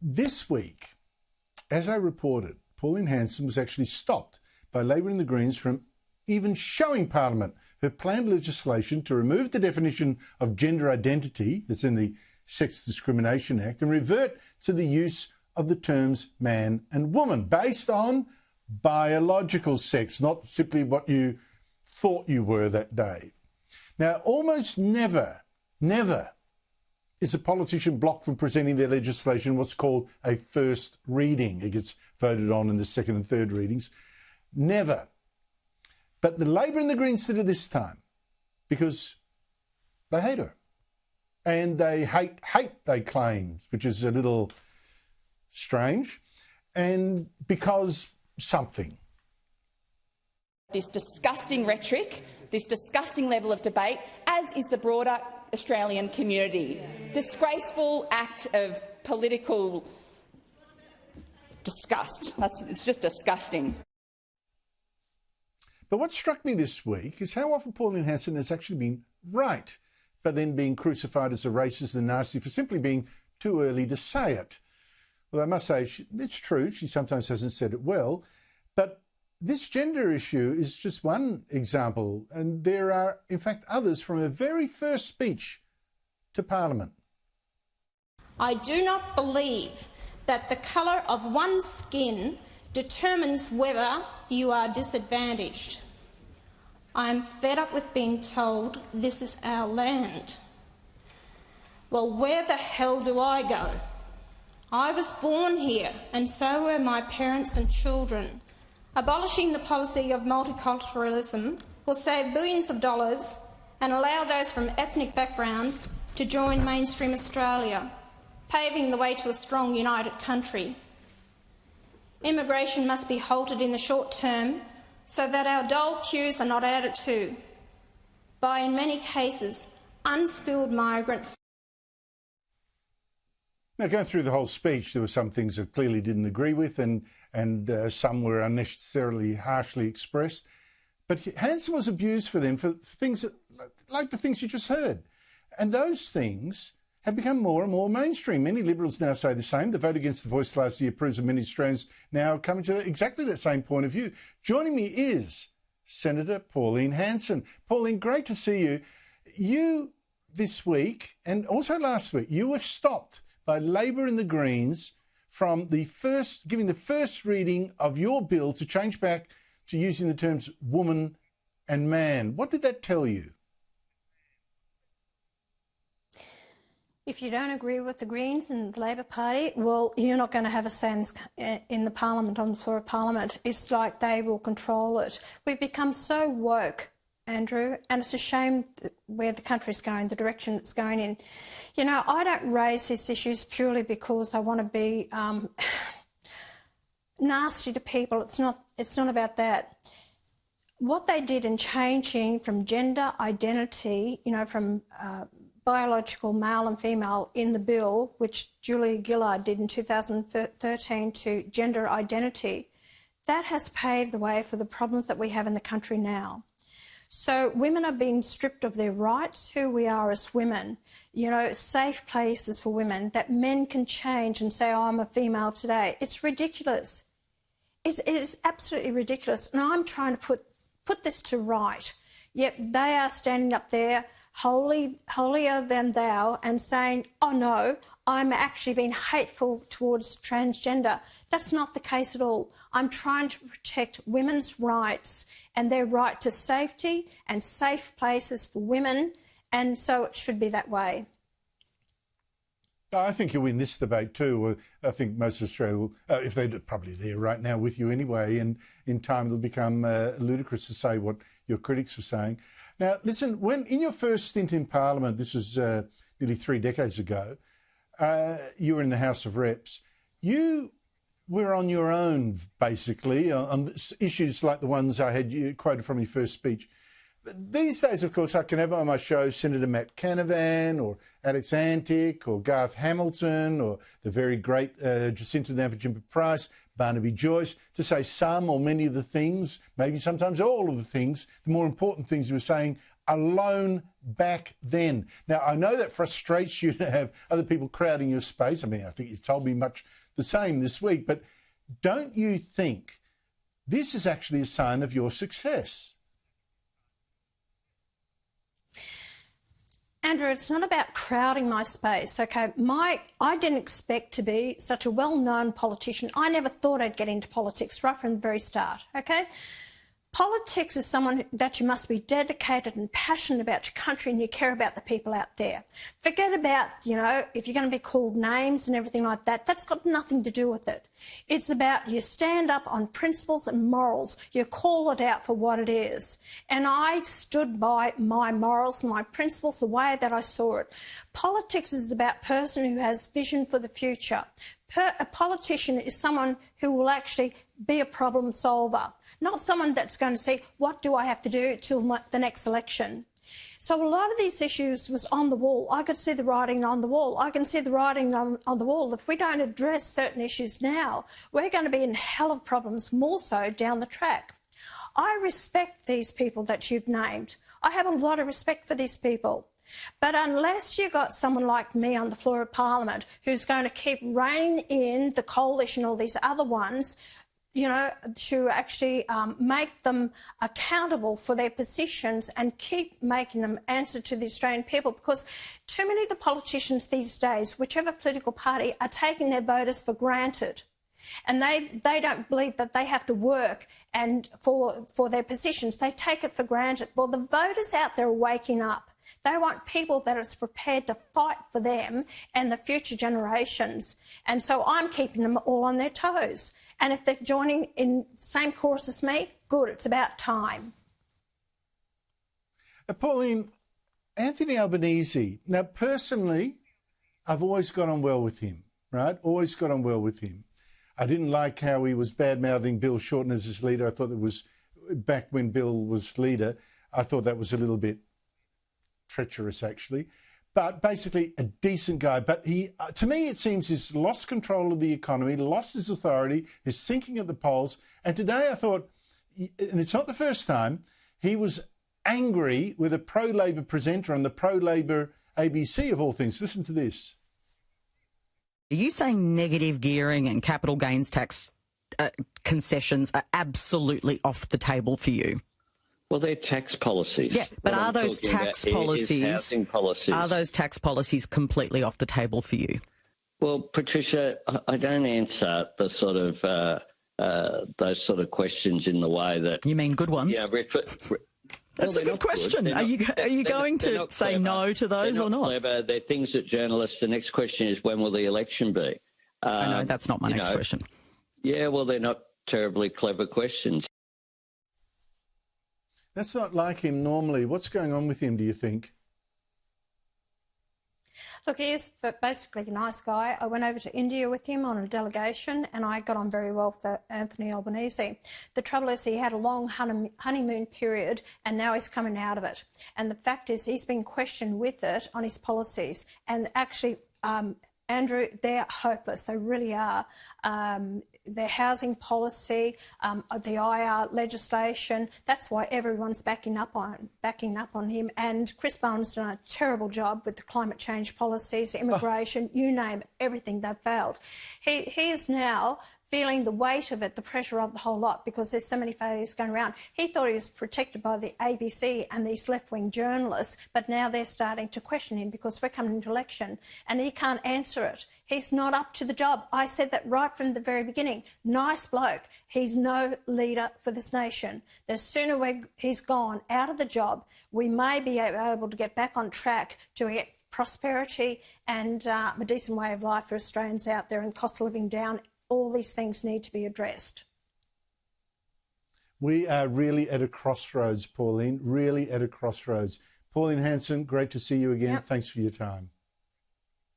this week, as I reported, Pauline Hanson was actually stopped by Labor and the Greens from even showing Parliament her planned legislation to remove the definition of gender identity that's in the Sex Discrimination Act and revert to the use of the terms man and woman based on biological sex, not simply what you thought you were that day. Now, almost never is a politician blocked from presenting their legislation what's called a first reading. It gets voted on in the second and third readings. Never. But the Labor and the Greens did it this time because they hate her. And they hate, they claim, which is a little strange. And because something. This disgusting rhetoric, this disgusting level of debate, as is the broader Australian community. Disgraceful act of political disgust. It's just disgusting. But what struck me this week is how often Pauline Hanson has actually been right, but then being crucified as a racist and nasty for simply being too early to say it. Well, I must say, it's true, she sometimes hasn't said it well, but this gender issue is just one example, and there are, in fact, others from her very first speech to Parliament. I do not believe that the colour of one's skin determines whether you are disadvantaged. I am fed up with being told this is our land. Well, where the hell do I go? I was born here, and so were my parents and children. Abolishing the policy of multiculturalism will save billions of dollars and allow those from ethnic backgrounds to join mainstream Australia, paving the way to a strong, united country. Immigration must be halted in the short term so that our dole queues are not added to by, in many cases, unskilled migrants. Now, going through the whole speech, there were some things that clearly didn't agree with and some were unnecessarily harshly expressed. But Hanson was abused for them for things that, like the things you just heard. And those things have become more and more mainstream. Many Liberals now say the same. The vote against the voice last year proves that many Australians now coming to exactly that same point of view. Joining me is Senator Pauline Hanson. Pauline, great to see you. You, this week, and also last week, you were stopped by Labor and the Greens from giving the first reading of your bill to change back to using the terms woman and man. What did that tell you? If you don't agree with the Greens and the Labor Party, well, you're not going to have a say in the Parliament, on the floor of Parliament. It's like they will control it. We've become so woke, Andrew, and it's a shame where the country's going, the direction it's going in. You know, I don't raise these issues purely because I want to be nasty to people. It's not about that. What they did in changing from gender identity, you know, from biological male and female in the bill, which Julia Gillard did in 2013, to gender identity, that has paved the way for the problems that we have in the country now. So women are being stripped of their rights, who we are as women, you know, safe places for women, that men can change and say, oh, I'm a female today. It's ridiculous. It is absolutely ridiculous. And I'm trying to put this to right. Yet they are standing up there, holier than thou, and saying, oh no, I'm actually being hateful towards transgender. That's not the case at all. I'm trying to protect women's rights and their right to safety and safe places for women, and so it should be that way. I think you'll win this debate too. I think most of Australia will, if they're probably there right now with you anyway, and in time it'll become ludicrous to say what your critics were saying. Now, listen, when in your first stint in Parliament, this was nearly 3 decades ago, you were in the House of Reps. You were on your own, basically, on issues like the ones I had you quoted from your first speech. But these days, of course, I can have on my show Senator Matt Canavan or Alex Antic or Garth Hamilton or the very great Jacinta Nampijinpa-Price, Barnaby Joyce, to say some or many of the things, maybe sometimes all of the things, the more important things you were saying alone back then. Now, I know that frustrates you to have other people crowding your space. I mean, I think you've told me much the same this week, but don't you think this is actually a sign of your success? Andrew, it's not about crowding my space, okay? I didn't expect to be such a well-known politician. I never thought I'd get into politics right from the very start, okay? Politics is someone that you must be dedicated and passionate about your country, and you care about the people out there. Forget about, you know, if you're going to be called names and everything like that. That's got nothing to do with it. It's about you stand up on principles and morals. You call it out for what it is. And I stood by my morals, my principles, the way that I saw it. Politics is about a person who has vision for the future. A politician is someone who will actually be a problem solver, not someone that's going to say, what do I have to do till the next election? So a lot of these issues was on the wall. I could see the writing on the wall. I can see the writing on the wall. If we don't address certain issues now, we're going to be in hell of problems, more so down the track. I respect these people that you've named. I have a lot of respect for these people. But unless you've got someone like me on the floor of Parliament who's going to keep reining in the coalition or these other ones, you know, to actually make them accountable for their positions and keep making them answer to the Australian people, because too many of the politicians these days, whichever political party, are taking their voters for granted. And they don't believe that they have to work and for their positions. They take it for granted. Well, the voters out there are waking up. They want people that are prepared to fight for them and the future generations. And so I'm keeping them all on their toes. And if they're joining in the same course as me, good, it's about time. Pauline, Anthony Albanese, now personally, I've always got on well with him, right? Always got on well with him. I didn't like how he was bad-mouthing Bill Shorten as his leader. I thought that was, back when Bill was leader, I thought that was a little bit treacherous, actually. But basically a decent guy. But he, to me, it seems he's lost control of the economy, lost his authority, is sinking at the polls. And today I thought, and it's not the first time, he was angry with a pro-Labor presenter on the pro-Labor ABC of all things. Listen to this. Are you saying negative gearing and capital gains tax concessions are absolutely off the table for you? Well, they're tax policies. Yeah, but are those tax policies, housing policies, are those tax policies completely off the table for you? Well, Patricia, I don't answer the sort of those sort of questions in the way that you mean good ones. Yeah, that's a good question. Are you going to say clever. No to those or not? Clever. They're things that journalists. The next question is, when will the election be? I know that's not my next question. Yeah, well, they're not terribly clever questions. That's not like him normally. What's going on with him, do you think? Look, he is basically a nice guy. I went over to India with him on a delegation and I got on very well with Anthony Albanese. The trouble is he had a long honeymoon period and now he's coming out of it. And the fact is he's been questioned with it on his policies. And actually, Andrew, they're hopeless. They really are. Their housing policy, the IR legislation, that's why everyone's backing up on him. And Chris Bowen's done a terrible job with the climate change policies, immigration, you name it, everything, they've failed. He is now feeling the weight of it, the pressure of the whole lot, because there's so many failures going around. He thought he was protected by the ABC and these left-wing journalists, but now they're starting to question him because we're coming into election and he can't answer it. He's not up to the job. I said that right from the very beginning. Nice bloke. He's no leader for this nation. The sooner he's gone out of the job, we may be able to get back on track to get prosperity and a decent way of life for Australians out there and cost of living down. All these things need to be addressed. We are really at a crossroads, Pauline, really at a crossroads. Pauline Hanson, great to see you again. Yep. Thanks for your time.